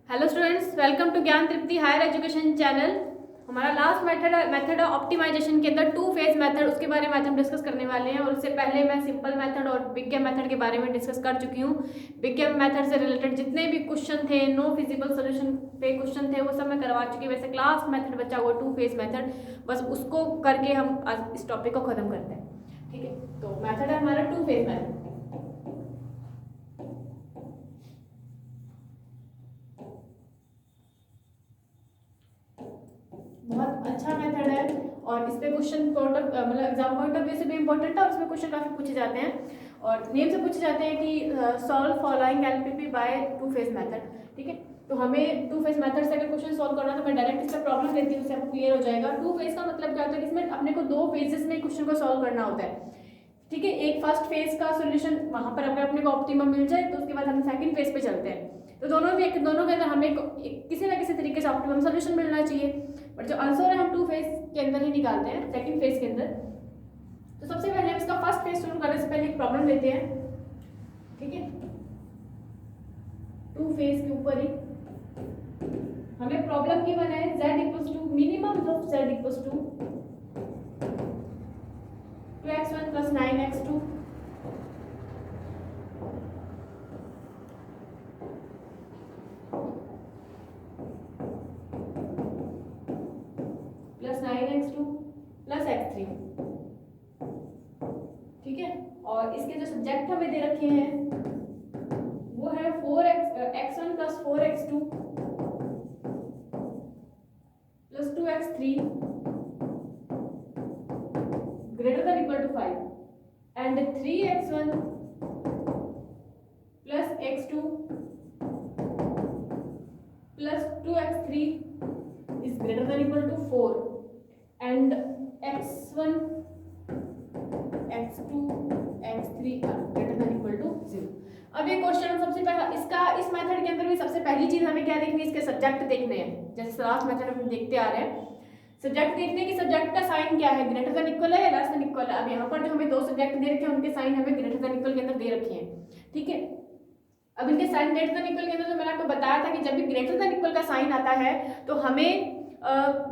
Hello students, welcome to ज्ञान तृप्ति higher education channel. हमारा last method optimisation के अंदर टू फेज मेथड, उसके बारे में आज हम डिस्कस करने वाले हैं। और उससे पहले मैं सिंपल मेथड और बिग गेम मेथड के बारे में डिस्कस कर चुकी हूँ। बिग गेम मेथड से रिलेटेड जितने भी क्वेश्चन थे, नो फिजिबल सोल्यूशन पे क्वेश्चन थे, वो सब मैं करवा चुकी हूँ। वैसे लास्ट मेथड बचा हुआ टू फेज मेथड, बस उसको करके हम आज इस टॉपिक को खत्म करते हैं। ठीक है, तो मेथड है हमारा टू फेज मेथड। बहुत अच्छा मेथड है और इस पे क्वेश्चन मतलब एग्जाम पॉइंट ऑफ व्यू से भी इंपॉर्टेंट है और इसमें क्वेश्चन काफी पूछे जाते हैं और नेम से पूछे जाते हैं कि solve following LPP by two phase method. ठीक है, तो हमें टू फेज मेथड से अगर क्वेश्चन सॉल्व करना है तो मैं डायरेक्ट इसका प्रॉब्लम देती हूँ, उससे आपको क्लियर हो जाएगा। टू फेज का मतलब क्या होता है कि इसमें अपने को दो फेजेस में क्वेश्चन को सॉल्व करना होता है। ठीक है, एक फर्स्ट फेज का सोल्यूशन वहां पर अगर अपने को ऑप्टिमम मिल जाए तो उसके बाद हम सेकंड फेज पे चलते हैं। तो दोनों के अंदर हमें किसी ना किसी तरीके से ऑप्टिमम सोल्यूशन मिलना चाहिए, बट जो आंसर है हम टू फेज के अंदर ही निकालते हैं, सेकंड फेज के अंदर। तो सबसे पहले हम इसका फर्स्ट फेज शुरू करने से पहले एक प्रॉब्लम लेते हैं। ठीक है, टू फेज के ऊपर ही हमें प्रॉब्लम गिवन है z equals to minimum of z equals to 2x1 plus 9x2 plus 9x2 plus x3। ठीक है, और इसके जो सब्जेक्ट हमें दे रखे हैं वो है 4x1 plus 4x2 plus 2x3 greater than equal to 5 and 3x1 plus x2 plus 2x3 is greater than equal to 4 and x1 x2 x3 are greater than equal to 0। अब ये क्वेश्चन सबसे पहला इस मेथड के अंदर भी सबसे पहली चीज हमें क्या देखनी है, इसके सब्जेक्ट देखने हैं। जैसे लास्ट मेथड हम देखते आ रहे हैं, सब्जेक्ट देखने की सब्जेक्ट का साइन क्या है, ग्रेटर देन इक्वल है या लेस देन इक्वल है। अब यहाँ पर जो हमें दो सब्जेक्ट दे रखे हैं उनके साइन हमें ग्रेटर देन इक्वल के अंदर दे रखे हैं। ठीक है, अब इनके साइन ग्रेटर देन इक्वल के अंदर तो मैंने आपको बताया था कि जब भी ग्रेटर देन इक्वल का साइन आता है तो हमें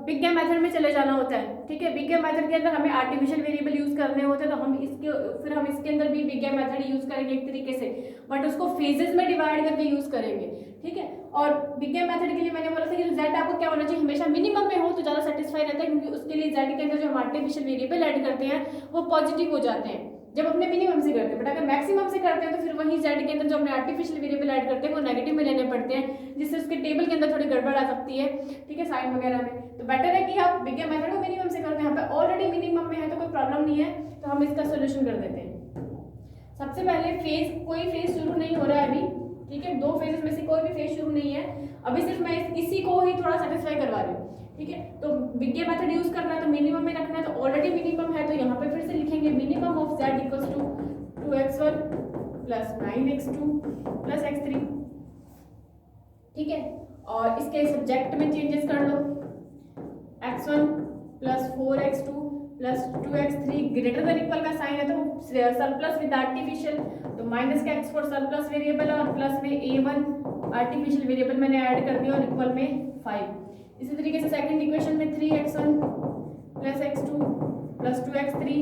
बिग गेम मेथड में चले जाना होता है। ठीक है, बिग गेम मेथड के अंदर हमें आर्टिफिशियल वेरिएबल यूज करने होते हैं, तो हम इसके अंदर भी बिग गेम मेथड यूज करेंगे एक तरीके से, बट उसको फेजेस में डिवाइड करके यूज करेंगे। ठीक है, और बिग गेम मेथड के लिए मैंने बोला था कि जेड आपको क्या होना चाहिए, हमेशा मिनिमम में हो तो ज्यादा सेटिस्फाई रहता है, क्योंकि उसके लिए जेड के अंदर जो हम आर्टिफिशियल वेरिएबल ऐड करते हैं वो पॉजिटिव हो जाते हैं जब अपने मिनिमम से करते हैं। बट अगर मैक्सिमम से करते हैं तो फिर वही जेड के अंदर जो हमने आर्टिफिशियल वेरिएबल ऐड करते हैं वो नेगेटिव में लेने पड़ते हैं, जिससे उसके टेबल के अंदर थोड़ी गड़बड़ आ सकती है। ठीक है, साइन वगैरह में तो बेटर है कि आप बिग गेम मेथड को मिनिमम से करते हैं। यहाँ पे ऑलरेडी मिनिमम में है तो कोई प्रॉब्लम नहीं है, तो हम इसका सोल्यूशन कर देते हैं। सबसे पहले कोई फेज शुरू नहीं हो रहा है अभी। ठीक है, दो फेजेस में से कोई भी फेज शुरू नहीं है अभी, सिर्फ मैं इसी को ही थोड़ा सेटिस्फाई करवा रही हूँ। ठीक है, तो बिग गेम मेथड यूज करना है तो मिनिमम में रखना है, तो ऑलरेडी मिनिमम है तो यहाँ पे फिर से लिखेंगे minimum of z equals to 2x1 plus 9x2 plus x3। ठीक है, और इसके सब्जेक्ट में चेंजेस कर लो, x1 plus 4x2 plus 2x3 greater than equal का साइन है तो सरप्लस विद आर्टिफिशियल, तो माइनस का x4 सरप्लस वेरिएबल है और प्लस में a1 आर्टिफिशियल वेरिएबल मैंने ऐड कर दिया और इक्वल में 5। इसी तरीके से सेकंड इक्वेशन में 3x1 plus x2 plus 2x3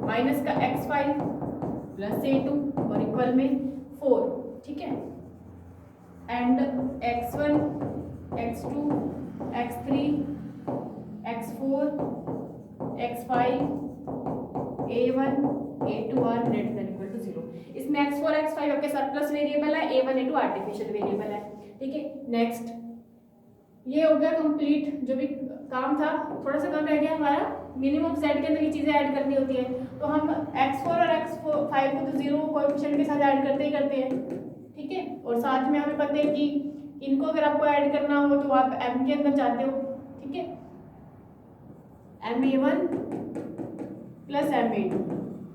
minus का x5 प्लस a2 और इक्वल में 4। ठीक है, and x1 x2 x3 x4 x5 a1 a2 are greater than equal to 0। इसमें x4 x5 आपके सरप्लस वेरिएबल है, a1 a2 आर्टिफिशियल वेरिएबल है। ठीक है, नेक्स्ट ये हो गया कंप्लीट। जो भी काम था थोड़ा सा कम रह गया हमारा, मिनिमम सेट के अंदर ये चीजें ऐड करनी होती है, तो हम x4 और x5 को तो 0 कोएफिशिएंट के साथ ऐड करते हैं। ठीक है, और साथ में हमें पता है कि इनको अगर आपको ऐड करना हो तो आप m के अंदर जाते हो। ठीक है, ma1 प्लस ma2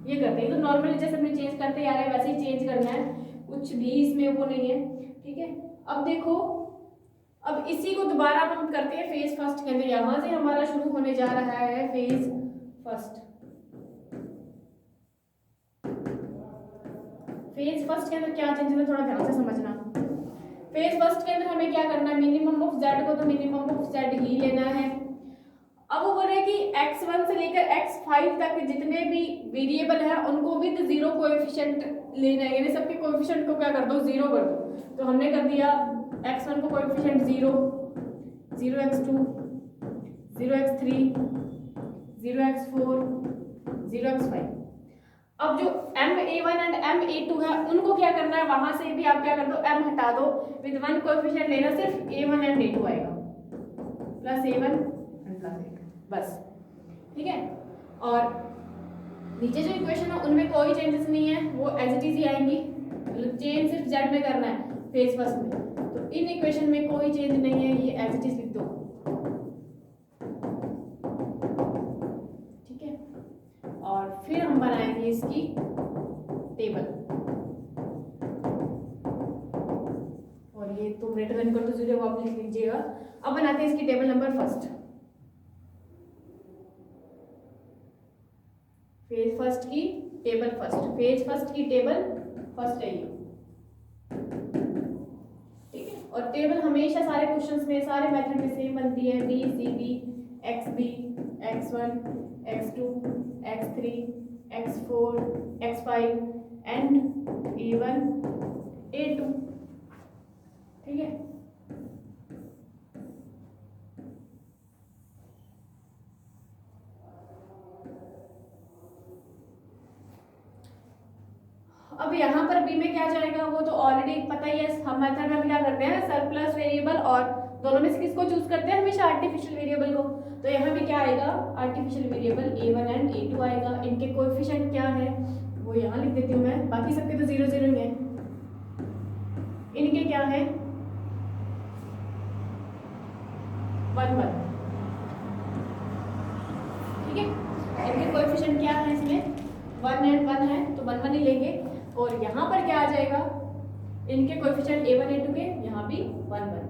ये करते हैं। तो नॉर्मली जैसे हमने चेंज करते आ रहे हैं वैसे ही चेंज करना है, कुछ भी इसमें वो नहीं है। ठीक है, अब देखो, अब इसी को दोबारा हम करते हैं फेज फर्स्ट के अंदर। यहां से हमारा शुरू होने जा रहा है फेज फर्स्ट। फेज फर्स्ट के अंदर क्या चेंजेस है थोड़ा ध्यान से समझना। फेज फर्स्ट के अंदर हमें क्या करना है, तो मिनिमम ऑफ जेड ही लेना है। अब वो बोल रहे हैं कि x1 से लेकर x5 तक जितने भी वेरिएबल है उनको विद जीरो कोएफिशिएंट लेना है, यानी सबके कोएफिशिएंट को क्या कर दो, जीरो कर दो। तो हमने कर दिया x1 को coefficient 0, 0x2, 0x3, 0x4, 0x5। अब जो ma1 एंड ma2 है उनको क्या करना है, वहां से भी आप क्या कर दो, m हटा दो, विद वन कोएफिशिएंट लेना, सिर्फ a1 एंड a2 आएगा, plus a1 and plus a2, बस। ठीक है, और नीचे जो इक्वेशन है उनमें कोई चेंजेस नहीं है, वो एज इट इज ही आएंगी। चेंज सिर्फ z में करना है फेज फर्स्ट में, तो इन इक्वेशन में कोई चेंज नहीं है, ये एज इट इज लिख दो। ठीक है, और फिर हम बनाएंगे इसकी टेबल, और ये तुम ग्रेटर देन इक्वल टू 0 वो आप लिख लीजिएगा। अब बनाते हैं इसकी table number first, phase first की टेबल फर्स्ट, फेज फर्स्ट की टेबल फर्स्ट है ये। ठीक है, और टेबल हमेशा सारे क्वेश्चंस में, सारे मेथड में सेम बनती है, B C B, x B, x1, x2, x3, x4, x5 and a1, a2। ठीक है, अब यहाँ पर बी में क्या जाएगा वो तो ऑलरेडी पता ही है। हम मेथड में क्या करते हैं, सरप्लस वेरिएबल और दोनों में से किसको चूज करते हैं, हमेशा आर्टिफिशियल वेरिएबल को। तो यहाँ भी क्या आएगा, artificial variable a1 and a2 आएगा। इनके कोएफिशिएंट क्या है वो यहाँ लिख देती हूँ मैं, बाकी सबके तो 0 0 ही है। इनके क्या है 1 1। ठीक है, इनके कोएफिशिएंट क्या है, इसमें 1 एंड 1 है तो 1 1 ही लेंगे। और यहाँ पर क्या आ जाएगा, इनके कोएफिशिएंट a1 a2 के यहाँ भी 1 1।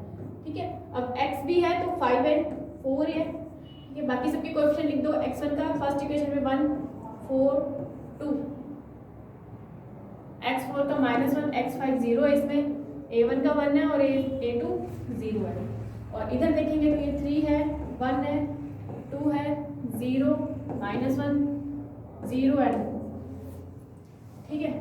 ठीक है, अब x भी है तो 5 एंड 4 है। ठीक है, बाकी सबके कोएफिशिएंट लिख दो। x1 का फर्स्ट इक्वेशन में 1 4 2, x4 का -1, x5 0 है, इसमें a1 का 1 है और a2 0 है। और इधर देखेंगे तो ये 3 है, 1 है, 2 है, 0 -1 0 एंड। ठीक है,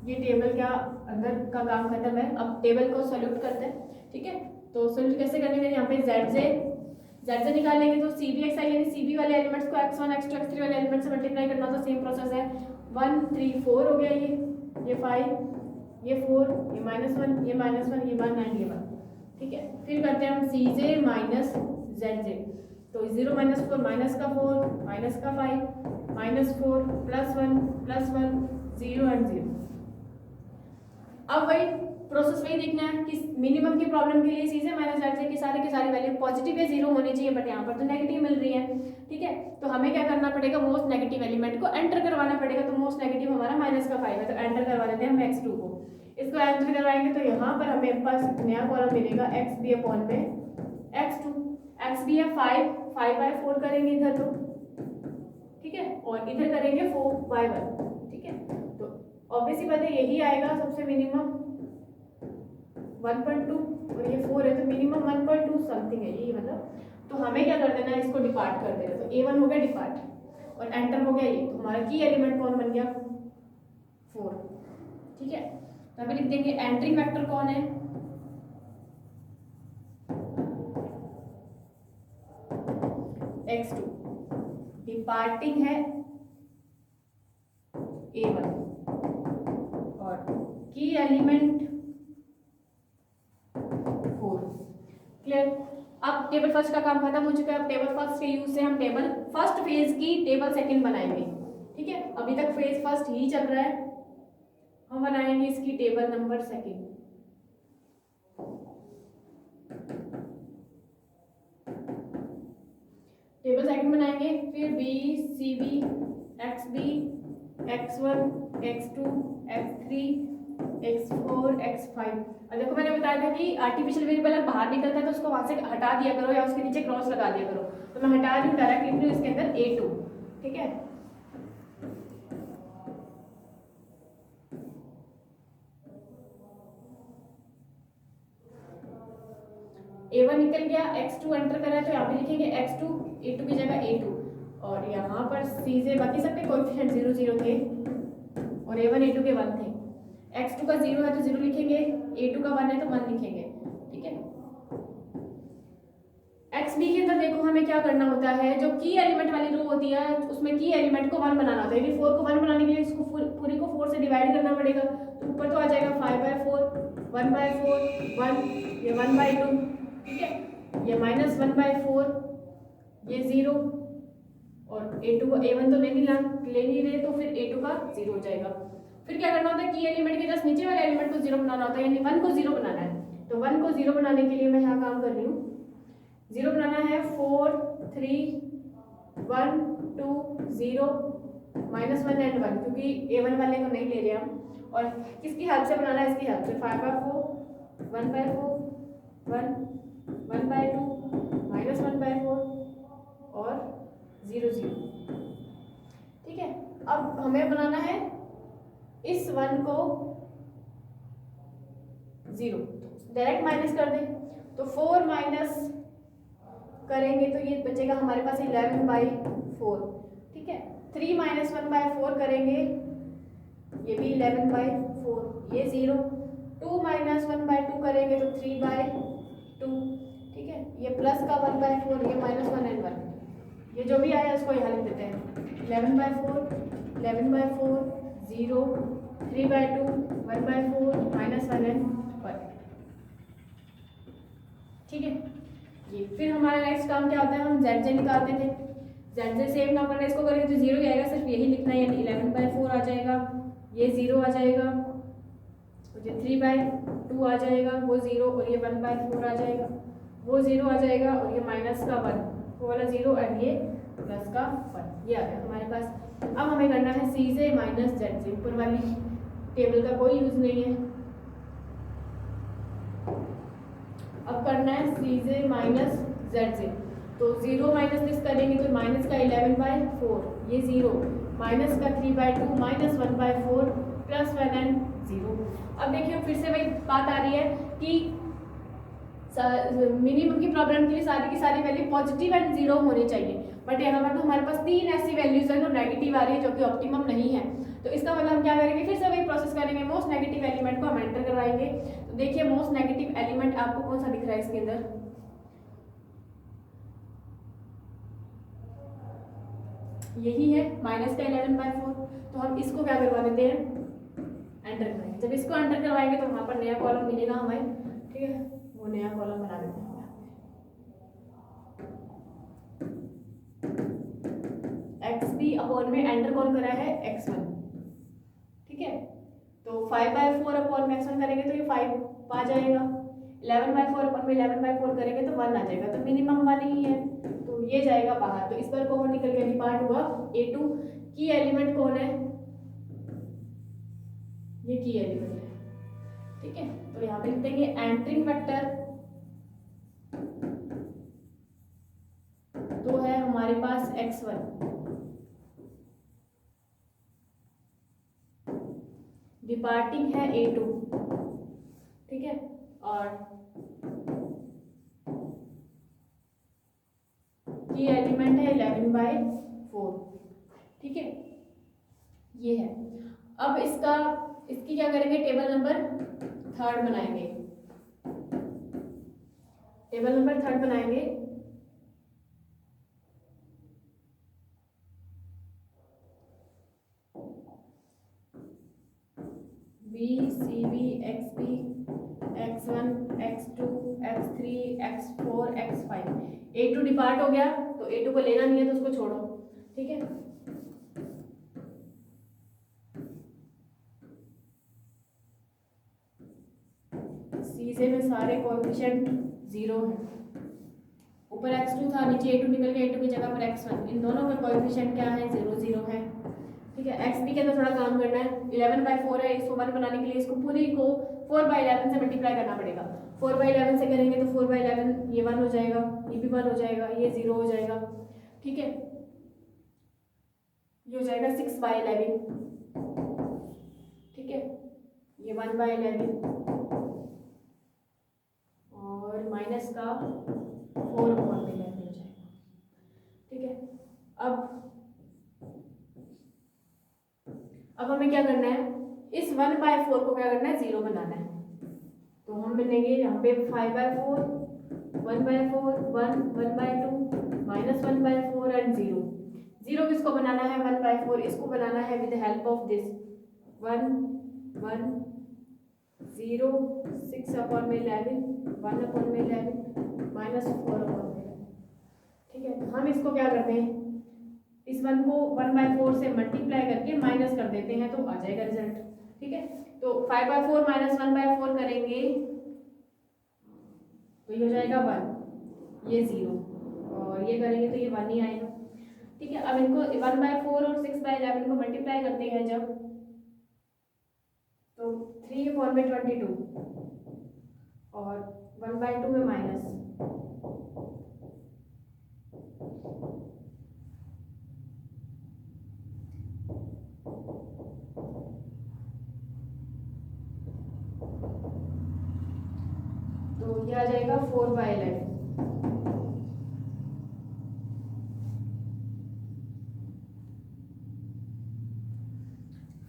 ये टेबल का अंदर का काम खत्म है। अब टेबल को सॉल्यूट करते हैं। ठीक है, तो सॉल्यूट कैसे करेंगे, यहाँ पे z से निकालेंगे तो cbxi यानी cb वाले एलिमेंट्स को x1 x2 x3 वाले एलिमेंट से मल्टीप्लाई करना, तो सेम प्रोसेस है। 1 3 4 हो गया, ये 5, ये 4, ये -1, ये -1, ये 1 एंड ये 1। ठीक है, फिर करते हैं हम cj माइनस zj, तो 0 - 4 माइनस का 4 माइनस का 5 -4 +1 0 एंड 0। अब वही प्रोसेस वही देखना है कि मिनिमम की प्रॉब्लम के लिए cj माइनस zj की सारी वैल्यू पॉजिटिव या 0 होनी चाहिए, बट यहाँ पर तो नेगेटिव मिल रही है। ठीक है, तो हमें क्या करना पड़ेगा, मोस्ट नेगेटिव एलिमेंट को एंटर करवाना पड़ेगा। तो मोस्ट नेगेटिव हमारा -5 है, तो एंटर करवा देते हैं हम x2 को। इसको एंटर करवाएंगे तो यहाँ पर हमें पास नया कॉलम मिलेगा xb अपॉन में x2। xb है 5/4 करेंगे इधर तो। ठीक है, और इधर करेंगे 4/1। ठीक है, तो ऑब्वियसली बात है यही आएगा सबसे मिनिमम 1.2, और ये 4 है तो मिनिमम 1.2 समथिंग है ये, मतलब। तो हमें क्या कर देना है, इसको डिपार्ट कर देना। तो a1 हो गया डिपार्ट और एंटर हो गया ये, तो हमारा की एलिमेंट कौन बन गया 4। ठीक है, तो अभी लिख देंगे एंट्री फैक्टर कौन है, x2, डिपार्टिंग है a1 और की एलिमेंट 4। क्लियर। अब टेबल फर्स्ट का काम खत्म हो चुका है। अब टेबल फर्स्ट के यूज से हम टेबल फर्स्ट फेज की टेबल सेकंड बनाएंगे। ठीक है, अभी तक फेज फर्स्ट ही चल रहा है, हम बनाएंगे इसकी table number second. Table second बनाएंगे, फिर B C B x B x1 x2 x3 x4 x5। और देखो मैंने बताया था कि आर्टिफिशियल वेरिएबल अगर बाहर निकलता है तो उसको वहां से हटा दिया करो या उसके नीचे क्रॉस लगा दिया करो। तो मैं हटा रही हूँ, डायरेक्ट लिख रही हूँ इसके अंदर a2। ठीक है, a1 निकल गया, x2 एंटर करा है तो यहाँ पे लिखेंगे x2, a2 की जगह a2, और यहाँ पर c से बाकी सबके कोएफिशिएंट 0 0 थे और a1 a2 के 1 थे। x2 का 0 है तो 0 लिखेंगे, a2 का 1 है तो 1 लिखेंगे, ठीक है। XB के अंदर देखो हमें क्या करना होता है, जो की एलिमेंट वाली रो होती है उसमें की एलिमेंट को 1 बनाना होता है, यानी 4 को 1 बनाने के लिए इसको पूरी को 4 से डिवाइड करना पड़ेगा। तो ऊपर तो आ जाएगा 5/4, 1/4, 1, ये 1/2, ठीक है, ये -1/4, ये 0, और a2 को a1 तो ले नहीं रहे तो फिर a2 का 0 हो जाएगा। फिर क्या करना होता है, की एलिमेंट के जस्ट नीचे वाले एलिमेंट को 0 बनाना होता है, यानी 1 को 0 बनाना है। तो 1 को 0 बनाने के लिए मैं यहाँ काम कर रही हूँ, 0 बनाना है 4 3 1 2 0 -1 एंड 1, क्योंकि a1 वाले को नहीं ले रहे हम। और किसकी हेल्प से बनाना है, इसकी हेल्प से, 5/4 1/4 1 1/2 -1/4 और 0 0, ठीक है। अब हमें बनाना है इस 1 को 0, डायरेक्ट माइनस कर दें तो 4 माइनस करेंगे तो ये बचेगा हमारे पास 11/4, ठीक है। 3 - 1/4 करेंगे, ये भी 11/4, ये 0। 2 - 1/2 करेंगे तो 3/2, ठीक है। ये प्लस का 1/4, ये -1 एंड 1, ये जो भी आया उसको यहाँ लिख देते हैं, 11/4 11/4 0 3/2 1/4 -1 एंड 1, ठीक है। ये फिर हमारा नेक्स्ट काम क्या होता है, हम ZJ निकालते थे, ZJ सेम काम करना है, इसको करेंगे तो 0 ही आएगा, सिर्फ यही लिखना है, यानी 11/4 आ जाएगा, ये 0 आ जाएगा, ये 3/2 आ जाएगा, वो 0, और ये 1/4 आ जाएगा, वो 0 आ जाएगा, और ये माइनस का 1, वो वाला 0 एंड ये प्लस का 1, ये आ गया हमारे पास। अब हमें करना है CJ - ZJ, ऊपर वाली टेबल का कोई यूज नहीं है। अब करना है CJ - ZJ, तो 0 माइनस दिस करेंगे तो माइनस का 11/4, ये 0, माइनस का 3/2 -1/4 +1 एंड 0। अब देखिए फिर से वही बात आ रही है कि मिनिमम की प्रॉब्लम के लिए सारी की सारी वैल्यू पॉजिटिव एंड 0 होनी चाहिए, बट यहाँ पर तो हमारे पास 3 ऐसी वैल्यूज है जो नेगेटिव आ रही है, जो कि ऑप्टिमम नहीं है। तो इसका मतलब हम क्या करेंगे, फिर से वही प्रोसेस करेंगे, मोस्ट नेगेटिव एलिमेंट को हम एंटर करवाएंगे। तो देखिए मोस्ट नेगेटिव एलिमेंट आपको कौन सा दिख रहा है इसके अंदर, यही है, माइनस का 11/4। तो हम इसको क्या करवा देते हैं, एंटर कराएंगे। जब इसको एंटर करवाएंगे तो वहां पर नया कॉलम मिलेगा हमें, ठीक है, वो नया कॉलम बना देते हैं। XB अपॉन में एंटर कौन करा है, x1, ठीक है। तो 5/4 अपॉन में x1 करेंगे तो ये 5 आ जाएगा, 11/4 अपॉन में 11/4 करेंगे तो 1 आ जाएगा, तो मिनिमम 1 ही है, तो ये जाएगा बाहर। तो इस पर कौन निकल के डिपार्ट हुआ, A2। की एलिमेंट कौन है, ये की एलिमेंट है, ठीक है। तो यहाँ पे लिख देंगे एंटरिंग वेक्टर, तो है हमारे पास x1, डिपार्टिंग है A2, ठीक है, और की एलिमेंट है 11/4, ठीक है, ये है। अब इसकी क्या करेंगे, टेबल नंबर 3 बनाएंगे, टेबल नंबर 3 बनाएंगे। BCB XB x1 x2 x3 x4 x5, A2 depart हो गया, तो A2 को लेना नहीं है तो उसको छोड़ो, ठीक है। सीजे में सारे कोएफिशिएंट 0 हैं, ऊपर x2 था, नीचे A2 निकल गया, A2 की जगह पर x1, इन दोनों में कोएफिशिएंट क्या है, 0 0 है, ठीक है। XB के अंदर थोड़ा काम करना है, 11/4 है, इसको 1 बनाने के लिए इसको पूरी को 4/11 से मल्टीप्लाई करना पड़ेगा। 4/11 से करेंगे तो 4/11, ये 1 हो जाएगा, ये भी 1 हो जाएगा, ये 0 हो जाएगा, ठीक है। ये हो जाएगा 6/11, ठीक है, ये 1/11 और माइनस का 4/11 हो जाएगा। ठीक है, अब हमें क्या करना है, इस 1/4 को क्या करना है, 0 बनाना है। तो हम मिलेंगे यहाँ पे 5/4, 1/4, 1, 1/2, -1/4 एंड 0। 0 किसको बनाना है, 1/4 इसको बनाना है विद हेल्प ऑफ दिस 1, 1, 0, 6/11, 1/11, -4/11। ठीक है, तो हम इसको क्या करते हैं, इस 1 को 1/4 से मल्टीप्लाई करके माइनस कर देते हैं तो आ जाएगा रिजल्ट। ठीक है, तो 5/4 -1/4 करेंगे तो ये हो जाएगा 1, ये 0, और ये करेंगे तो ये 1 ही आएगा। ठीक है, अब इनको 1/4 और 6/11 को मल्टीप्लाई करते हैं जब, तो 3/22 और 1/2 में माइनस, तो ये आ जाएगा 4/11।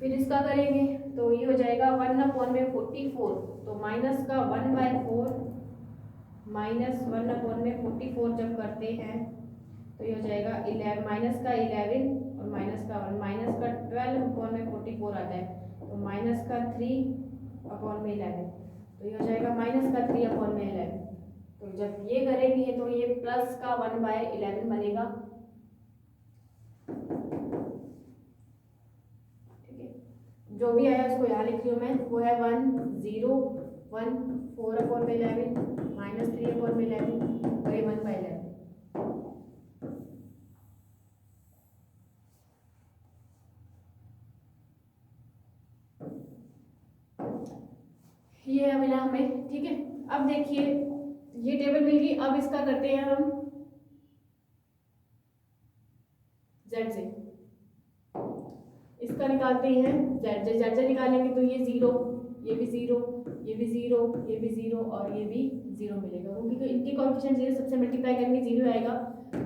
फिर इसका करेंगे तो ये हो जाएगा 1/44, तो माइनस का 1/4 माइनस 1/44 जब करते हैं तो ये हो जाएगा 11, माइनस का 11 और माइनस का 1, माइनस का 12/44 आता है, तो माइनस का 3/11, तो ये हो जाएगा माइनस का 3/11। तो जब ये करेंगे तो ये प्लस का 1/11 बनेगा। ठीक है, जो भी आया उसको यहाँ लिख रही हूँ मैं, वो है 1, 0, 1, 4/11, -3/11 और ये 1/11। ये मिला हमें। ठीक है, अब देखिए ये टेबल मिल गई, अब इसका करते हैं हम जेड से, इसका निकालते हैं जेड से निकालेंगे तो ये 0, ये भी 0, ये भी 0, ये भी 0 और ये भी 0 मिलेगा, क्योंकि इनके कोएफिशिएंट 0 सबसे मल्टीप्लाई करेंगे 0 आएगा।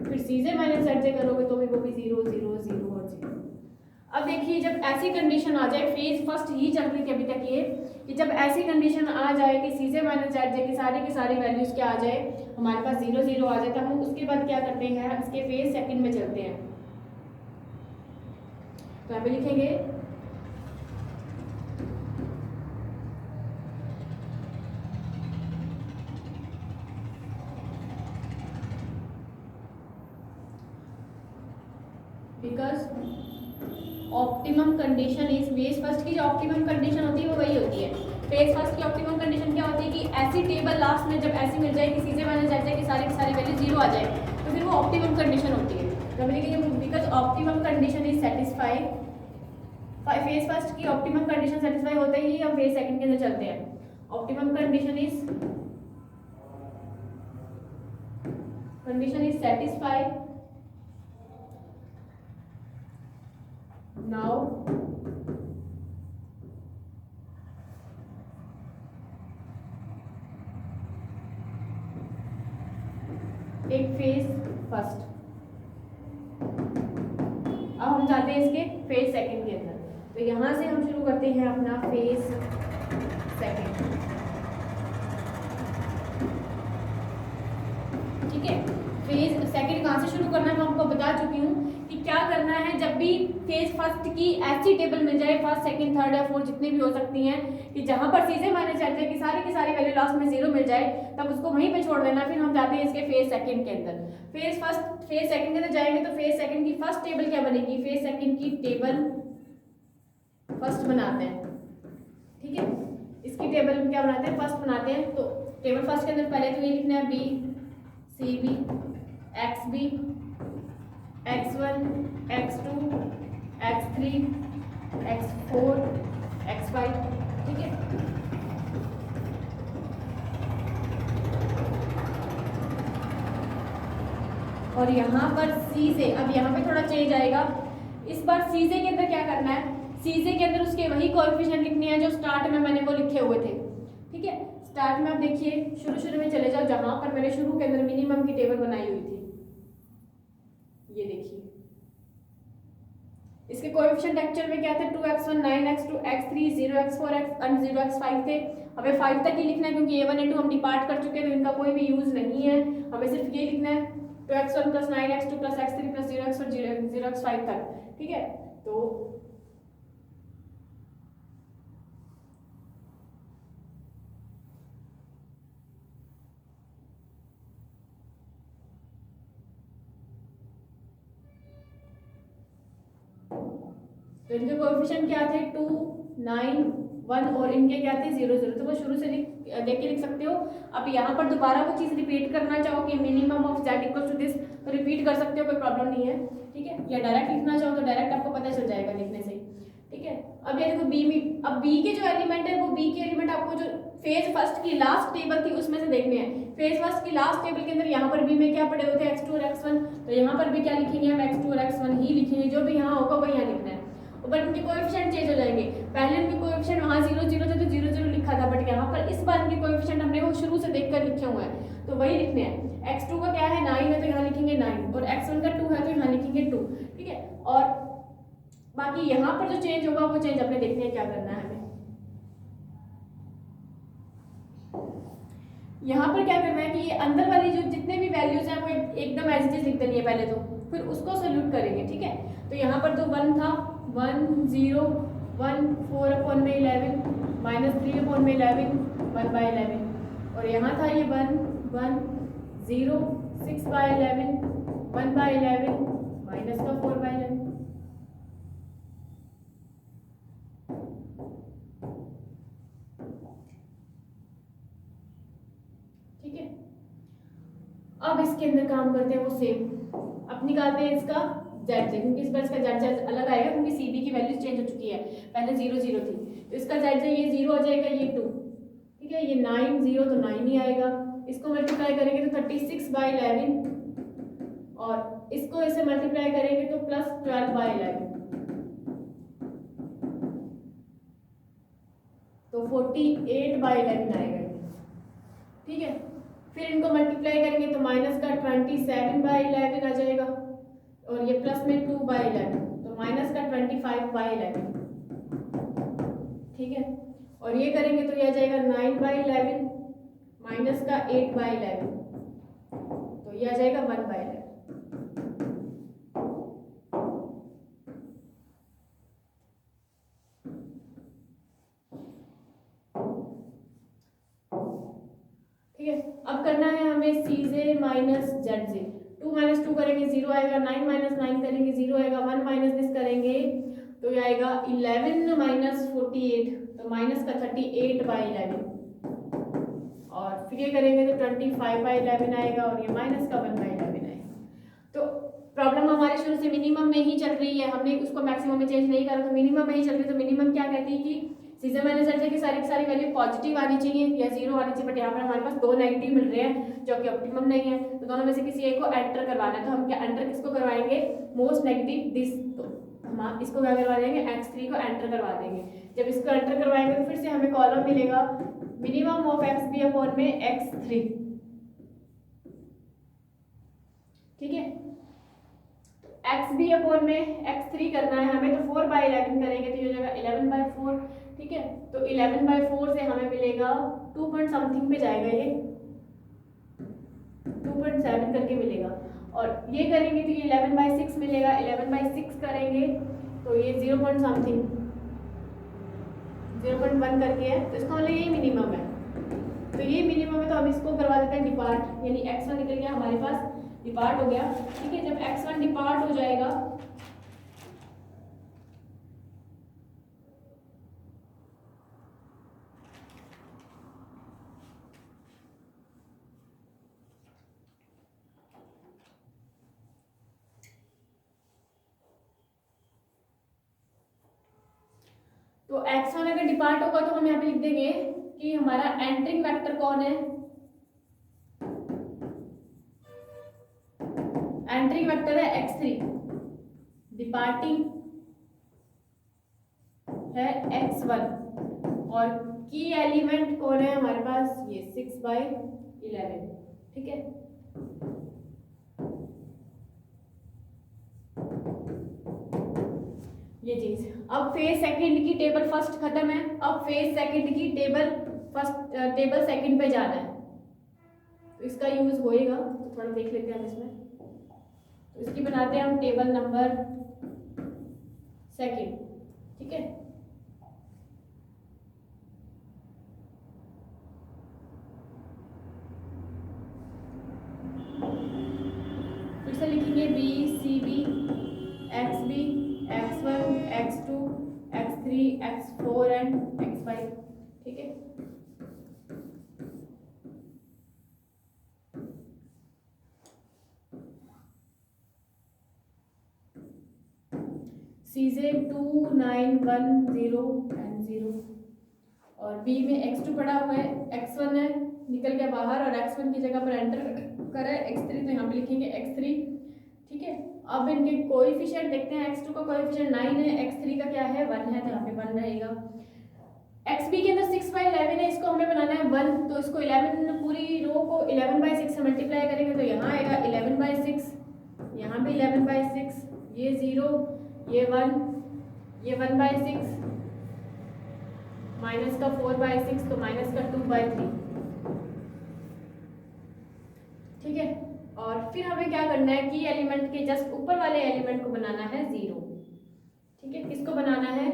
फिर सी से माइनस जेड से करोगे तो भी वो भी 0, 0, 0 और 0। अब देखिए जब ऐसी कंडीशन आ जाए, फेज फर्स्ट ही चल रही थी अभी तक ये, कि जब ऐसी कंडीशन आ जाए कि सी से माइनस जेड जे की सारी वैल्यूज क्या आ जाए, हमारे पास 0, 0 आ जाए, तो हम उसके बाद क्या करते हैं, इसके फेज सेकंड में चलते हैं। तो यहाँ पे लिखेंगे because optimum condition is, phase first की जो ऑप्टिमम कंडीशन होती है वो वही होती है। फेज फर्स्ट की ऑप्टिमम कंडीशन क्या होती है कि ऐसी टेबल लास्ट में जब ऐसी मिल जाए कि सी से माइनस जेड जे की सारी वैल्यू 0 आ जाए, तो फिर वो ऑप्टिमम कंडीशन होती है। तो लिखेंगे because optimum condition is satisfied, phase first की ऑप्टिमम कंडीशन सेटिस्फाई होते ही हम फेज सेकंड के अंदर चलते हैं। Optimum condition is satisfied now take phase first. अब हम जाते हैं इसके फेज सेकंड के अंदर, तो यहां से हम शुरू करते हैं अपना फेज सेकंड। ठीक है, फेज सेकंड कहां से शुरू करना है मैं आपको बता चुकी हूँ कि क्या करना है। जब भी फेज फर्स्ट की ऐसी टेबल मिल जाए, फर्स्ट सेकंड थर्ड या फोर्थ जितनी भी हो सकती हैं, कि जहां पर सी से माइनस जेड जे की सारी वैल्यू लास्ट में 0 मिल जाए, तब उसको वहीं पे छोड़ देना। फिर हम जाते हैं इसके फेज सेकंड के अंदर। फेज सेकंड के अंदर जाएंगे तो फेज सेकंड की फर्स्ट टेबल क्या बनेगी, फेज सेकंड की टेबल फर्स्ट बनाते हैं। ठीक है, इसकी टेबल क्या बनाते हैं, फर्स्ट बनाते हैं। तो टेबल फर्स्ट के अंदर पहले तो ये लिखना है B C B x B x1 x2 x3 x4 x5। ठीक है, और यहाँ पर C से, अब यहाँ पे थोड़ा चेंज आएगा। इस बार C से के अंदर क्या करना है, C से के अंदर उसके वही कोएफिशिएंट लिखने हैं जो स्टार्ट में मैंने वो लिखे हुए थे। ठीक है, स्टार्ट में आप देखिए शुरू में चले जाओ, जहाँ मैंने शुरू के अंदर मिनिमम की टेबल बनाई हुई थी, ये देखिए। इसके कोएफिशिएंट एक्चुअल में क्या थे, 2x1 9x2 x3 0x4 x और 0x5 थे। हमें 5 तक ही लिखना है क्योंकि a1 a2 हम डिपार्ट कर चुके हैं, तो इनका कोई भी यूज नहीं है, हमें सिर्फ ये लिखना है 2x1 + 9x2 + x3 + 0x4 0x5 तक, ठीक है। तो इनके कोएफिशिएंट क्या थे, 2 9 1 और इनके क्या थे 0 0। तो वो शुरू से देख के लिख सकते हो। अब यहाँ पर दोबारा वो चीज़ रिपीट करना चाहो कि minimum of z equal to this, तो रिपीट कर सकते हो, कोई प्रॉब्लम नहीं है, ठीक है। या डायरेक्ट लिखना चाहो तो डायरेक्ट आपको पता चल जाएगा लिखने से, ठीक है। अब ये देखो बी में, अब बी के जो एलिमेंट है वो बी के एलिमेंट आपको जो फेज फर्स्ट की लास्ट टेबल थी उसमें से देखने हैं। फेज फर्स्ट की लास्ट टेबल के अंदर यहाँ पर बी में क्या पड़े हुए थे, x2 और x1, तो यहाँ पर भी क्या लिखेंगे हम, x2 और x1 ही लिखेंगे, जो भी यहाँ होगा वही यहाँ लिखना है। बट इनके कोएफिशिएंट चेंज हो जाएंगे, पहले इनके कोएफिशिएंट वहाँ 0 0 थे तो 0 0 लिखा था, बट यहाँ पर इस बार इनके कोएफिशिएंट हमने वो शुरू से देखकर लिखे हुए हैं, तो वही लिखने हैं। x2 का क्या है 9 है तो यहाँ लिखेंगे 9, और x1 का 2 है तो यहाँ लिखेंगे 2, ठीक है। और बाकी यहाँ पर जो चेंज होगा वो चेंज अपने देखने हैं क्या करना है हमें। यहाँ पर क्या करना है कि ये अंदर वाली जो जितने भी वैल्यूज हैं वो एकदम एज इट इज लिख देनी है पहले, तो फिर उसको सॉल्यूट करेंगे, ठीक है। तो यहाँ पर तो 1 था, 1 0 1 4/11 -3/11 1/11, और यहाँ था ये 1 1 0 6/11 1/11 -4/11। ठीक है, अब इसके अंदर काम करते हैं वो सेम, अब निकालते हैं इसका जेड से, क्योंकि इस बार इसका जेड जेड अलग आएगा क्योंकि सीबी की वैल्यूज चेंज हो चुकी है, पहले 0 0 थी, तो इसका जेड से ये 0 हो जाएगा, ये 2, ठीक है। ये 9 0 तो 9 ही आएगा, इसको मल्टीप्लाई करेंगे तो 36/11, और इसको ऐसे मल्टीप्लाई करेंगे तो +12/11, तो 48/11 आएगा, ठीक है। फिर इनको मल्टीप्लाई करेंगे तो माइनस का 27/11 आ जाएगा, और ये प्लस में 2/11, तो माइनस का 25/11, ठीक है। और ये करेंगे तो ये आ जाएगा 9/11 माइनस का 8/11, तो ये आ जाएगा 1/11। ठीक है, अब करना है हमें सीजे माइनस जेड से। 2 - 2 करेंगे 0 आएगा, 9 - 9 करेंगे 0 आएगा, 1 माइनस दिस करेंगे तो ये आएगा 11 - 48, तो माइनस का 38/11, और फिर ये करेंगे तो 25/11 आएगा, और ये माइनस का 1/11 आएगा। तो प्रॉब्लम हमारी शुरू से मिनिमम में ही चल रही है, हमने उसको मैक्सिमम में चेंज नहीं करा, तो मिनिमम में ही चल रही है। तो मिनिमम क्या कहती है कि सीजे माइनस जेड की सारी वैल्यू पॉजिटिव आनी चाहिए या 0 आनी चाहिए, बट यहाँ पर हमारे पास 2 नेगेटिव मिल रहे हैं जो कि ऑप्टिमम नहीं है, तो दोनों में से किसी एक को एंटर करवाना है। तो हम क्या एंटर किसको करवाएंगे, मोस्ट नेगेटिव दिस, तो हम इसको क्या करवा देंगे, x3 को एंटर करवा देंगे। जब इसको एंटर करवाएंगे तो फिर से हमें कॉलम मिलेगा मिनिमम ऑफ xb अपॉन में x3, ठीक है। xb अपॉन में x3 करना है हमें, तो 4/11 करेंगे तो ये हो जाएगा 11/4, ठीक है। तो 11/4 से हमें मिलेगा 2 पॉइंट समथिंग पे जाएगा, ये 2.7 करके मिलेगा, और ये करेंगे तो ये 11/6 मिलेगा, 11/6 करेंगे तो ये 0 पॉइंट समथिंग 0.1 करके है, तो इसका मतलब यही मिनिमम है। तो ये मिनिमम है, तो हम इसको करवा देते हैं डिपार्ट, यानी x1 निकल गया हमारे पास, डिपार्ट हो गया, ठीक है। जब x1 डिपार्ट हो जाएगा तो x1 अगर डिपार्ट होगा तो हम यहाँ पे लिख देंगे कि हमारा एंटरिंग वेक्टर कौन है, एंटरिंग वेक्टर है x3, डिपार्टिंग है x1, और की एलिमेंट कौन है हमारे पास, ये 6/11, ठीक है। ये चीज, अब फेज सेकंड की टेबल फर्स्ट खत्म है, अब फेज सेकंड की टेबल फर्स्ट टेबल सेकंड पे जाना है, तो इसका यूज होएगा, तो थोड़ा देख लेते हैं हम इसमें। तो इसकी बनाते हैं हम टेबल नंबर सेकंड, ठीक है। फिर से लिखेंगे B C B x B x1 x2 x3 x4 and x5, ठीक है। सीजे 2 9 1 0 एंड 0, और बी में x2 पड़ा हुआ है, x1 है निकल गया बाहर और x1 की जगह पर एंटर करा है x3, तो यहाँ पे लिखेंगे x3, ठीक है। अब इनके कोएफिशिएंट देखते हैं, x2 का कोएफिशिएंट 9 है, x3 का क्या है 1 है, तो यहाँ पे 1 रहेगा। xb के अंदर 6/11 है, इसको हमें बनाना है 1, तो इसको 11 पूरी रो को 11/6 से मल्टीप्लाई करेंगे, तो यहाँ आएगा 11/6, यहाँ पे 11/6, ये 0, ये 1, ये 1/6, माइनस का 4/6, तो माइनस का 2/3, ठीक है। और फिर हमें क्या करना है कि एलिमेंट के जस्ट ऊपर वाले एलिमेंट को बनाना है 0, ठीक है। किसको बनाना है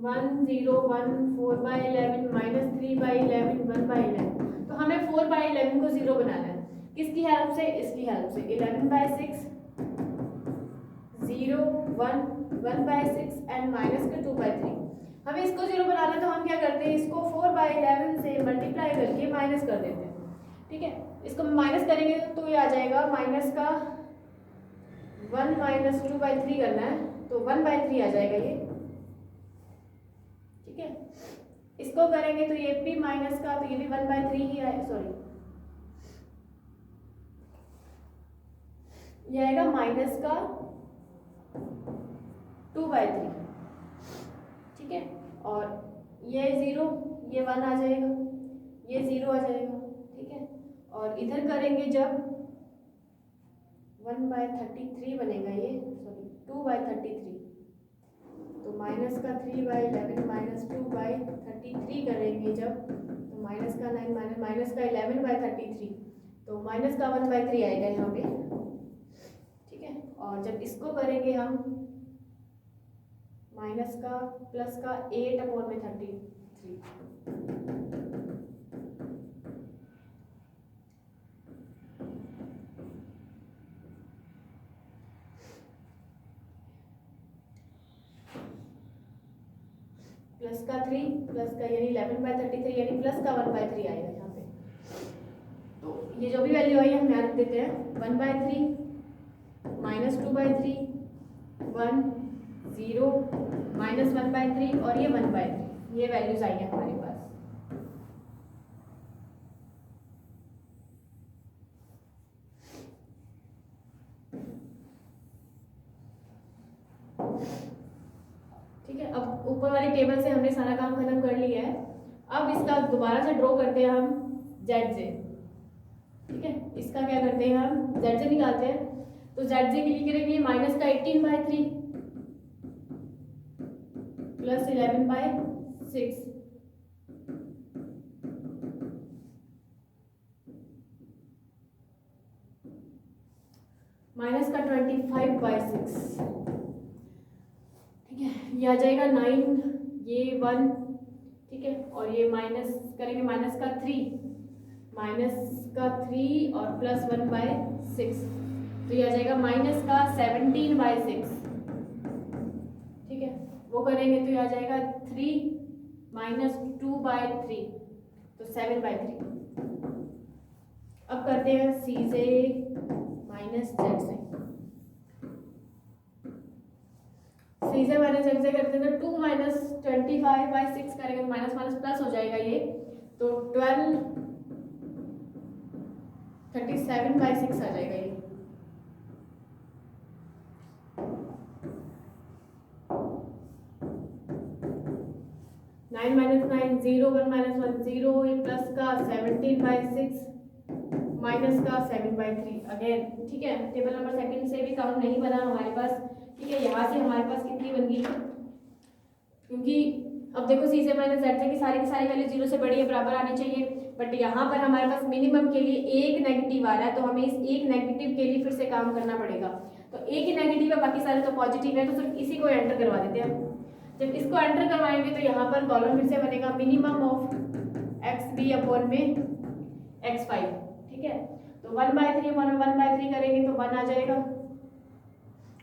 1 0 1 4/11 माइनस 3/11 1/11, तो हमें 4/11 को 0 बनाना है, किसकी हेल्प से, इसकी हेल्प से, 11/6 0 1 1/6 एंड माइनस का 2/3। हमें इसको 0 बनाना है, तो हम क्या करते हैं, इसको 4/11 से मल्टीप्लाई करके माइनस कर देते हैं, ठीक है। इसको माइनस करेंगे तो ये आ जाएगा माइनस का 1 माइनस 2/3 करना है, तो 1/3 आ जाएगा ये, ठीक है। इसको करेंगे तो ये भी माइनस का, तो ये भी 1/3 ही आए, सॉरी ये आएगा माइनस का 2/3, ठीक है। और ये 0 ये 1 आ जाएगा, ये 0 आ जाएगा, ठीक है। और इधर करेंगे जब 1/33 बनेगा, ये सॉरी 2/33, तो माइनस का 3/11 माइनस 2/33 करेंगे जब, तो माइनस का 9 माइनस का 11/33, तो माइनस का 1/3 आएगा यहाँ पे, ठीक है। और जब इसको करेंगे हम माइनस का प्लस का 8/33, प्लस का 3 प्लस का यानी 11/33 यानी प्लस का 1/3 आएगा यहाँ पे। तो ये जो भी वैल्यू आई हम यहाँ रख देते हैं, 1/3 माइनस 2/3 1 0 माइनस 1/3 और ये 1/3, ये वैल्यूज आई है हमारे पास। ठीक है, अब ऊपर वाली टेबल से हमने सारा काम खत्म कर लिया है। अब इसका दोबारा से ड्रॉ करते हैं हम ZJ, ठीक है। इसका क्या करते हैं हम ZJ निकालते हैं, तो ZJ के लिए करेंगे माइनस का 18/3 प्लस 11/6, माइनस का 25/6, ठीक है। ये आ जाएगा 9, ये 1, ठीक है। और ये माइनस करेंगे माइनस का 3 और प्लस 1/6, तो ये आ जाएगा माइनस का 17/6, ठीक है। वो करेंगे तो ये आ जाएगा 3 माइनस 2/3, तो 7/3। अब करते हैं CJ minus ZJ, CJ minus ZJ करते हैं तो 2 माइनस 25/6 करेंगे, माइनस माइनस प्लस हो जाएगा ये, तो 12 37/6 आ जाएगा ये। नाइन माइनस 9 0 1 माइनस 1 0, ये प्लस का 17/6 माइनस का 7/3 अगेन, ठीक है। टेबल नंबर सेकंड से भी काउंट नहीं बना हमारे पास, ठीक है। यहाँ से हमारे पास कितनी बन गई, क्योंकि अब देखो सी जे माइनस जेड की सारी वैल्यू 0 से बड़ी या बराबर आनी चाहिए, बट यहाँ पर हमारे पास मिनिमम के लिए एक नेगेटिव आ रहा है, तो हमें इस एक नेगेटिव के लिए फिर से काम करना पड़ेगा। तो एक ही नेगेटिव है, बाकी सारे तो पॉजिटिव है, तो सिर्फ इसी को एंटर करवा देते हैं। जब इसको एंटर करवाएंगे तो यहाँ पर कॉलम फिर से बनेगा मिनिमम ऑफ XB अपॉन में X5, ठीक है। तो 1/3 अपॉन 1/3 करेंगे तो 1 आ जाएगा,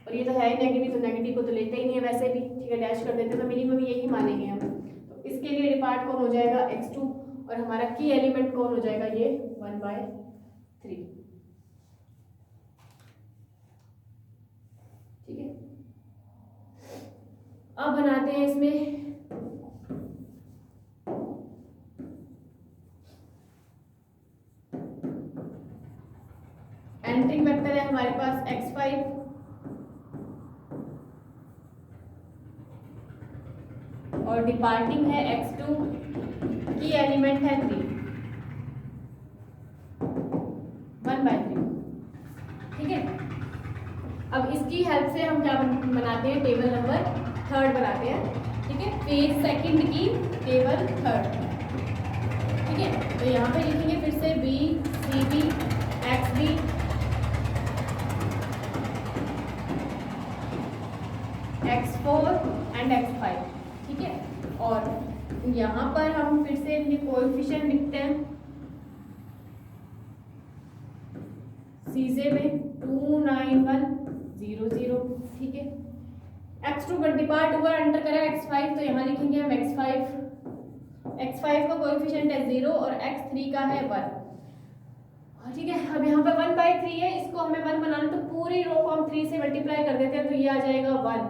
और ये तो है ही नेगेटिव, तो नेगेटिव को तो लेते ही नहीं है वैसे भी, ठीक है, डैश कर देते हैं, तो मिनिमम यही मानेंगे हम। तो इसके लिए डिपार्ट कौन हो जाएगा, x2, और हमारा की एलिमेंट कौन हो जाएगा, ये 1/3, ठीक है। अब बनाते हैं इसमें एंट्रिंग वेक्टर है हमारे पास x5, और डिपार्टिंग है x2, की एलिमेंट है 3, 1/3, ठीक है। अब इसकी हेल्प से हम क्या बनाते हैं, टेबल नंबर थर्ड बनाते हैं, ठीक है। पेज सेकंड की टेबल थर्ड, ठीक है। तो यहाँ पे लिखेंगे फिर से B, CB, XB, X4 and X5, ठीक है। और यहाँ पर हम फिर से इनके कोएफिशिएंट लिखते हैं, सीजे में 2 9 1 0 0, ठीक है। x2 का डिपार्ट हुआ, एंटर करा x5, तो यहाँ लिखेंगे हम x5 का कोएफिशिएंट है 0 और x3 का है 1, ठीक है। अब यहाँ पर 1/3 है, इसको हमें 1 बनाना, तो पूरी रो को हम 3 से मल्टीप्लाई कर देते हैं, तो ये आ जाएगा 1,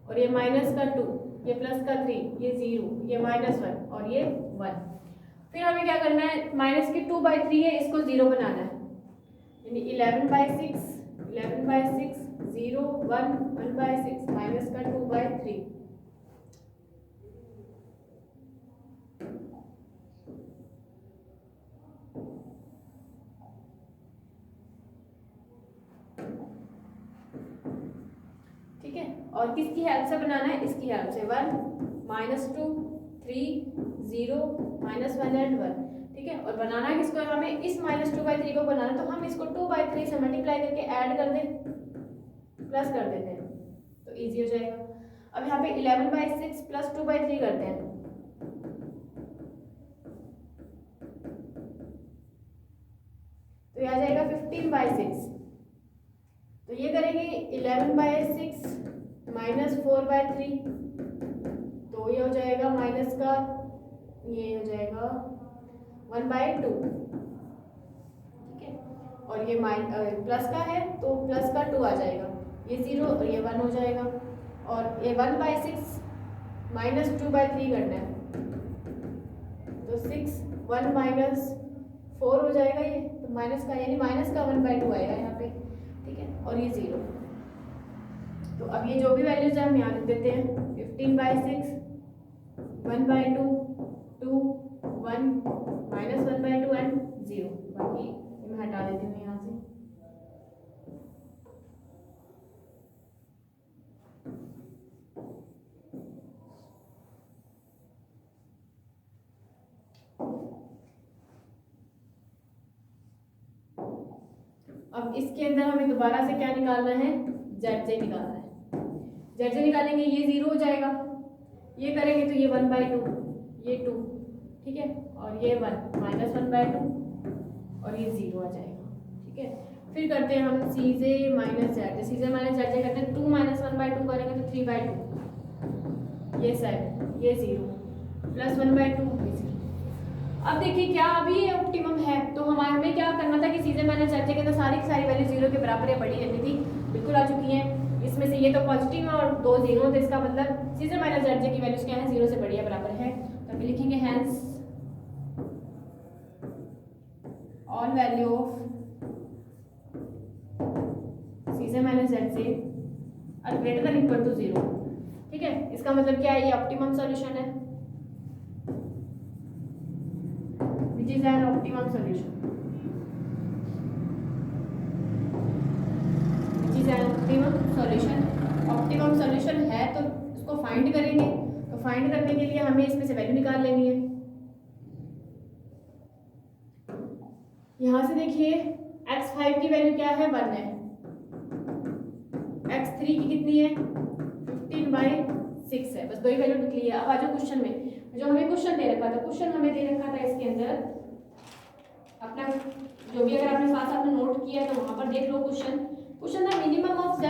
और ये माइनस का 2, ये प्लस का 3, ये 0, ये -1 और ये 1। फिर हमें क्या करना है, माइनस की 2/3 है, इसको 0 बनाना है, यानी 11/6 0 1 1/6 माइनस का 2/3, ठीक है। और किसकी हेल्प से बनाना है, इसकी हेल्प से, 1 -2 3 0 -1 एंड 1, ठीक है। और बनाना किसको है, हमें इस -2/3 को बनाना, तो हम इसको 2/3 से मल्टीप्लाई करके ऐड कर दें, प्लस कर देते हैं, तो इजी हो जाएगा। अब यहाँ पे 11/6 प्लस 2/3 करते हैं, तो ये आ जाएगा 15/6। तो ये करेंगे 11/6 माइनस 4/3, तो ये हो जाएगा माइनस का, ये हो जाएगा 1/2, ठीक है। और ये प्लस का है, तो प्लस का 2 आ जाएगा, ये 0 और ये 1 हो जाएगा, और ये 1/6 माइनस 2/3 करना है, तो 6 1 -4 हो जाएगा ये, तो माइनस का, यानी माइनस का 1/2 आएगा यहाँ पे, ठीक है। और ये 0, तो अब ये जो भी वैल्यूज है हम यहाँ लिख देते हैं, 15/6 1/2 2 1 -1/2 एंड 0, बाकी मैं हटा देती हूँ यहाँ से। अब इसके अंदर हमें दोबारा से क्या निकालना है, ZJ निकालना है। ZJ निकालेंगे, ये 0 हो जाएगा, ये करेंगे तो ये 1/2, ये 2, ठीक है, और ये 1 -1/2 और ये 0 आ जाएगा, ठीक है। फिर करते हैं हम CJ माइनस ZJ करते हैं, 2 -1/2 करेंगे तो 3/2, ये 7, ये 0 प्लस 1/2, ये 0। अब देखिए क्या अभी ये ऑप्टिमम है, तो हमें क्या करना था कि CJ माइनस ZJ के अंदर सारी की सारी वैल्यू 0 के बराबर या बड़ी रहनी थी, बिल्कुल आ चुकी हैं। इसमें से ये तो पॉजिटिव है और 2 0, तो इसका मतलब CJ माइनस ZJ की वैल्यूज क्या है, 0 से बड़ी या बराबर है, तो अभी लिखेंगे hence all value of CJ minus ZJ are greater than equal to 0, ठीक है। इसका मतलब क्या है, ये ऑप्टिमम सॉल्यूशन है, which is an optimum solution। Solution. Optimum solution है तो उसको फाइंड करेंगे, तो फाइंड करने के लिए हमें इसमें से वैल्यू निकाल लेनी है। यहाँ से देखिए x5 की वैल्यू क्या है, 1 है, x3 की कितनी है, 15/6 है। बस दो ही वैल्यू निकली है। अब आ जाओ क्वेश्चन में, जो हमें क्वेश्चन दे रखा था, क्वेश्चन हमें दे रखा था इसके अंदर अपना जो भी, अगर आपने साथ साथ में नोट किया है तो वहां पर देख लो क्वेश्चन। क्वेश्चन था minimum of z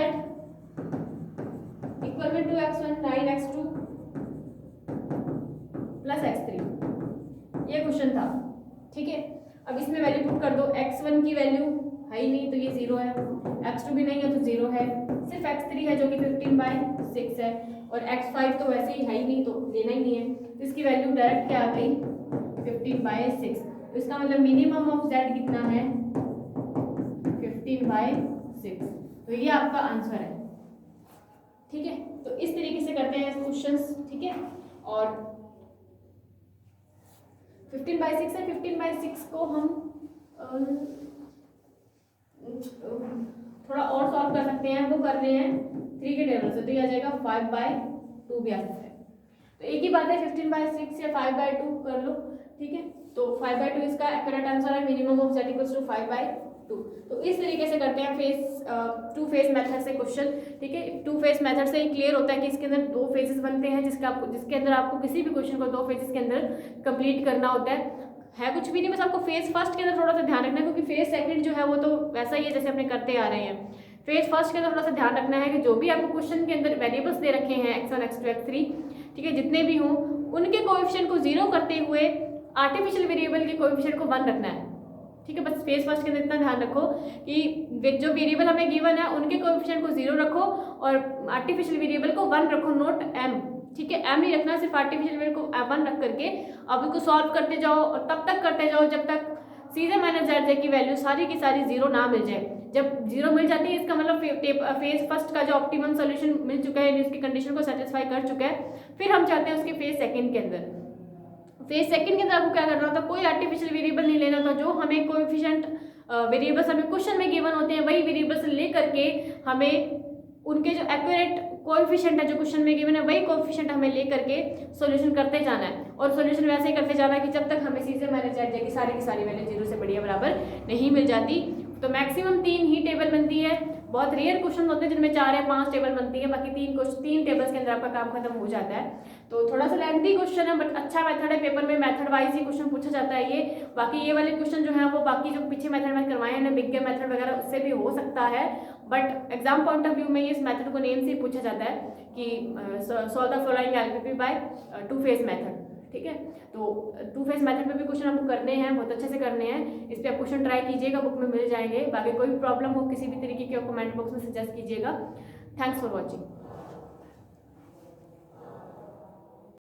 equal to x1 9 x2 plus x3, ये क्वेश्चन था। ठीक है, अब इसमें वैल्यू पुट कर दो। x1 की वैल्यू है ही नहीं तो ये 0 है, x2 भी नहीं है तो 0 है, सिर्फ x3 है जो कि 15/6 है, और x5 तो वैसे ही है ही नहीं तो लेना ही नहीं है, तो इसकी वैल्यू डायरेक्ट क्या आ गई 15/6। तो इसका मतलब मिनिमम ऑफ z कितना है 15/6, तो ये आपका आंसर है। ठीक है, तो इस तरीके से करते हैं क्वेश्चंस। ठीक है, और 15/6 है, 15/6 को हम थोड़ा और सॉल्व कर सकते हैं। वो कर रहे हैं 3 के टेबल से, तो ये आ जाएगा 5/2 भी आ सकता है। तो एक ही बात है, 15/6 या 5/2 कर लो। ठीक है, तो 5/2 इसका करेक्ट आंसर है। Minimum of z equals to 5/2। तो इस तरीके से करते हैं टू फेज मेथड से क्वेश्चन। ठीक है, टू फेज मेथड से ही क्लियर होता है कि इसके अंदर 2 फेजेस बनते हैं, जिसके अंदर आपको किसी भी क्वेश्चन को 2 फेजेस के अंदर कंप्लीट करना होता है कुछ भी नहीं, बस आपको फेज फर्स्ट के अंदर थोड़ा सा ध्यान रखना है, क्योंकि फेज सेकंड जो है वो तो वैसा ही है जैसे अपने करते आ रहे हैं। फेज फर्स्ट के अंदर थोड़ा सा ध्यान रखना है कि जो भी आपको क्वेश्चन के अंदर वेरिएबल्स दे रखे हैं x1 x2 x3, ठीक है, जितने भी हों उनके कोएफिशिएंट को 0 करते हुए आर्टिफिशियल वेरिएबल के कोएफिशिएंट को 1 रखना है। ठीक है, बस फेज फर्स्ट के अंदर इतना ध्यान रखो कि जो वेरिएबल हमें गिवन है उनके कोएफिशिएंट को 0 रखो और आर्टिफिशियल वेरिएबल को 1 रखो, नोट m। ठीक है, m नहीं रखना, सिर्फ आर्टिफिशियल वेरिएबल को 1 रख करके अब इसको सॉल्व करते जाओ, और तब तक करते जाओ जब तक सीधे माइनस z की वैल्यू सारी की सारी 0 ना मिल जाए। जब 0 मिल जाती है इसका मतलब फेज फर्स्ट का जो ऑप्टिमम सॉल्यूशन मिल चुका है, उसकी कंडीशन को सेटिस्फाई कर चुका है। फिर हम चाहते हैं उसके फेज सेकंड के अंदर। फेज सेकंड के अंदर आपको क्या करना होता है, कोई आर्टिफिशियल वेरिएबल नहीं लेना होता, जो हमें कोएफिशिएंट वेरिएबल्स हमें क्वेश्चन में गिवन होते हैं वही वेरिएबल्स ले करके हमें उनके जो एक्यूरेट कोएफिशिएंट है जो क्वेश्चन में गिवन है वही कोएफिशिएंट हमें ले करके सॉल्यूशन करते जाना है, और सॉल्यूशन वैसे ही करते जाना है कि जब तक हमें सीधे माइनस z की सारी वैल्यू 0 से बढ़िया बराबर नहीं मिल जाती। तो मैक्सिमम 3 ही टेबल बनती है, बहुत रेयर क्वेश्चन होते हैं जिनमें 4 या 5 टेबल बनती है, बाकी 3 टेबल्स के अंदर आपका काम खत्म हो जाता है। तो थोड़ा सा लेंथी क्वेश्चन है बट अच्छा मेथड है, पेपर में मेथड वाइज ही क्वेश्चन पूछा जाता है ये। बाकी ये वाले क्वेश्चन जो है वो बाकी जो पीछे मेथड में करवाए हैं बिग गेम मेथड वगैरह उससे भी हो सकता है, but exam point of view में इस मेथड को नेम से ही पूछा जाता है कि solve the following LPP by two phase method. ठीक है, तो टू फेज मेथड पे भी क्वेश्चन आपको करने हैं, बहुत अच्छे से करने हैं। इस पे आप क्वेश्चन ट्राई कीजिएगा, बुक में मिल जाएंगे। बाकी कोई भी प्रॉब्लम हो किसी भी तरीके की कमेंट बॉक्स में सजेस्ट कीजिएगा। Thanks for watching.